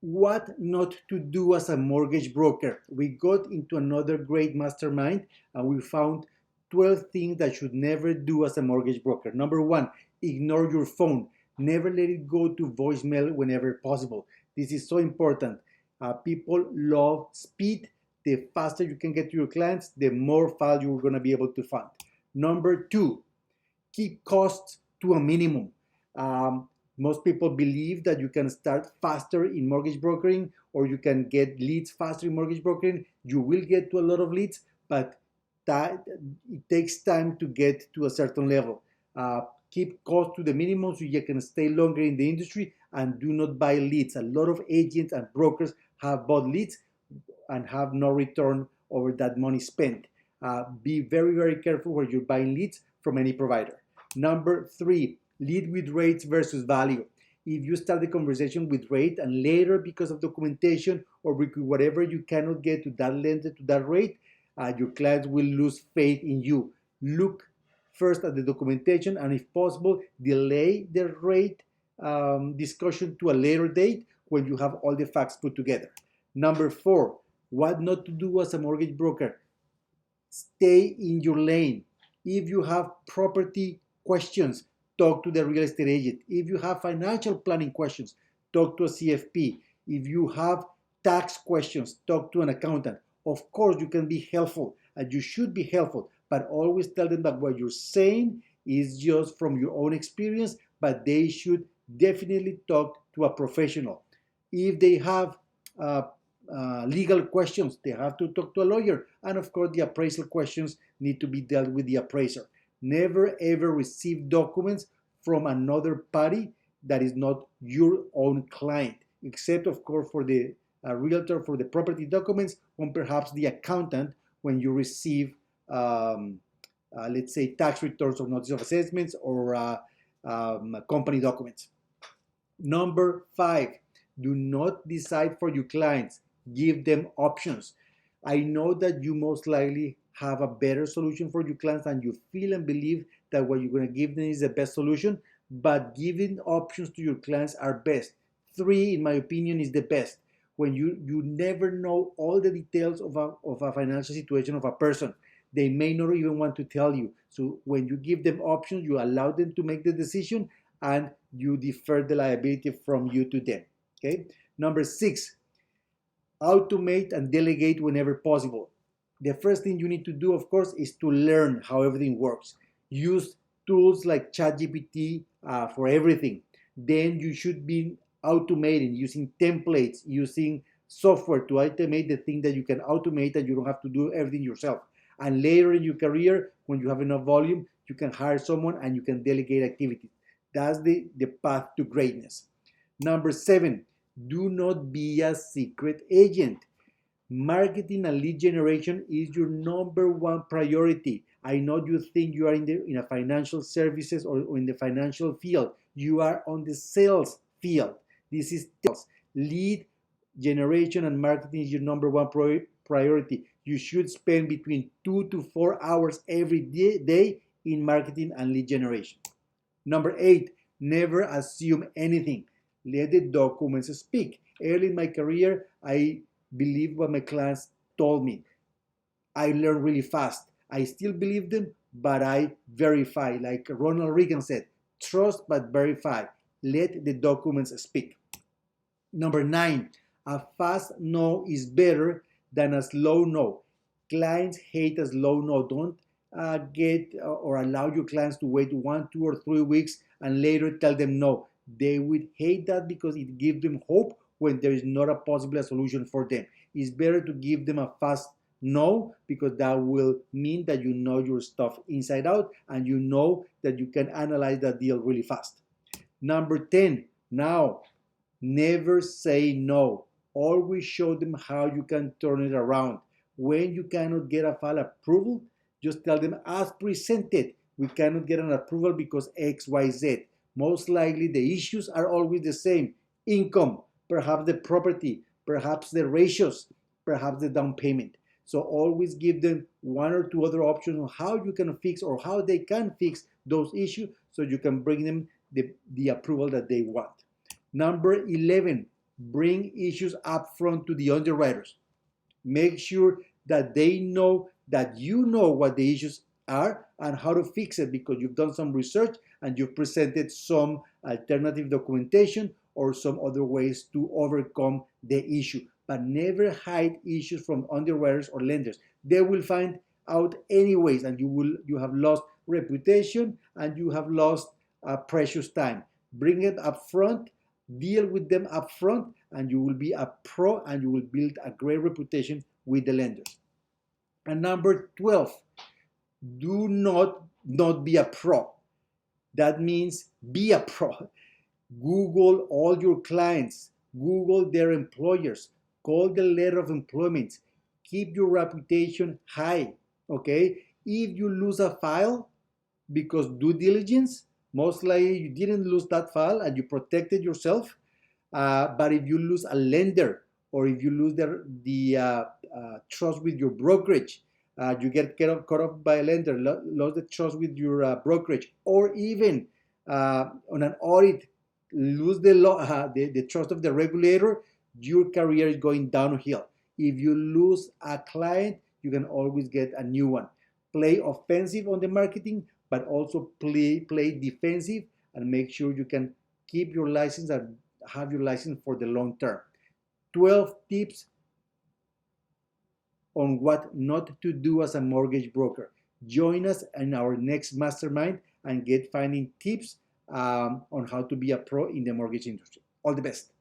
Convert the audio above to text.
What not to do as a mortgage broker. We got into another great mastermind and we found 12 things that should never do as a mortgage broker. Number one, ignore your phone. Never let it go to voicemail whenever possible. This is so important. People love speed. The faster you can get to your clients, the more value you're going to be able to fund. Number two, keep costs to a minimum. Um, Most people believe that you can start faster in mortgage brokering or you can get leads faster in mortgage brokering. You will get to a lot of leads, but that it takes time to get to a certain level. Keep costs to the minimum so you can stay longer in the industry and do not buy leads. A lot of agents and brokers have bought leads and have no return over that money spent. Be very, very careful where you're buying leads from any provider. Number three, lead with rates versus value. If you start the conversation with rate and later because of documentation or whatever you cannot get to that lender to that rate, your clients will lose faith in you. Look first at the documentation and if possible, delay the rate discussion to a later date when you have all the facts put together. Number four, what not to do as a mortgage broker. Stay in your lane. If you have property questions, talk to the real estate agent. If you have financial planning questions, talk to a CFP. If you have tax questions, talk to an accountant. Of course, you can be helpful and you should be helpful, but always tell them that what you're saying is just from your own experience, but they should definitely talk to a professional. If they have legal questions, they have to talk to a lawyer. And of course, the appraisal questions need to be dealt with the appraiser. Never ever receive documents from another party that is not your own client, except of course for the realtor for the property documents, or perhaps the accountant when you receive, let's say, tax returns or notice of assessments or company documents. Number five, do not decide for your clients. Give them options. I know that you most likely have a better solution for your clients and you feel and believe that what you're going to give them is the best solution, but giving options to your clients are best. Three, in my opinion, is the best. When you never know all the details of a financial situation of a person. They may not even want to tell you. So when you give them options, you allow them to make the decision and you defer the liability from you to them. Okay. Number six, automate and delegate whenever possible. The first thing you need to do, of course, is to learn how everything works. Use tools like ChatGPT for everything. Then you should be automating, using templates, using software to automate the thing that you can automate and you don't have to do everything yourself. And later in your career, when you have enough volume, you can hire someone and you can delegate activities. That's the path to greatness. Number seven, do not be a secret agent. Marketing and lead generation is your number one priority. I know you think you are in a financial services or in the financial field. You are on the sales field. This is sales. Lead generation and marketing is your number one priority. You should spend between 2 to 4 hours every day in marketing and lead generation. Number eight, never assume anything. Let the documents speak. Early in my career, I believed what my clients told me. I learned really fast. I still believe them, but I verify. Like Ronald Reagan said, trust but verify. Let the documents speak. Number nine, a fast no is better than a slow no. Clients hate a slow no. Don't get or allow your clients to wait 1, 2, or 3 weeks and later tell them no. They would hate that because it gives them hope when there is not a possible solution for them. It's better to give them a fast no because that will mean that you know your stuff inside out and you know that you can analyze that deal really fast. Number 10, now, never say no. Always show them how you can turn it around. When you cannot get a file approval, just tell them as presented. We cannot get an approval because X, Y, Z. Most likely the issues are always the same. Income, perhaps the property, perhaps the ratios, perhaps the down payment. So always give them one or two other options on how you can fix or how they can fix those issues so you can bring them the approval that they want. Number 11, Bring issues up front to the underwriters. Make sure that they know that you know what the issues are and how to fix it because you've done some research and you've presented some alternative documentation or some other ways to overcome the issue. But never hide issues from underwriters or lenders. They will find out anyways, and you have lost reputation and you have lost precious time. Bring it up front, deal with them up front, and you will be a pro and you will build a great reputation with the lenders. And number 12, do not be a pro. That means be a pro. Google all your clients, Google their employers, call the letter of employment, keep your reputation high. Okay, if you lose a file because due diligence, most likely you didn't lose that file and you protected yourself. But if you lose a lender or if you lose the trust with your brokerage, you get cut off by a lender, lost the trust with your brokerage, or even on an audit, lose the trust of the regulator, your career is going downhill. If you lose a client, you can always get a new one. Play offensive on the marketing, but also play defensive and make sure you can keep your license and have your license for the long term. 12 tips on what not to do as a mortgage broker. Join us in our next mastermind and get finding tips on how to be a pro in the mortgage industry. All the best.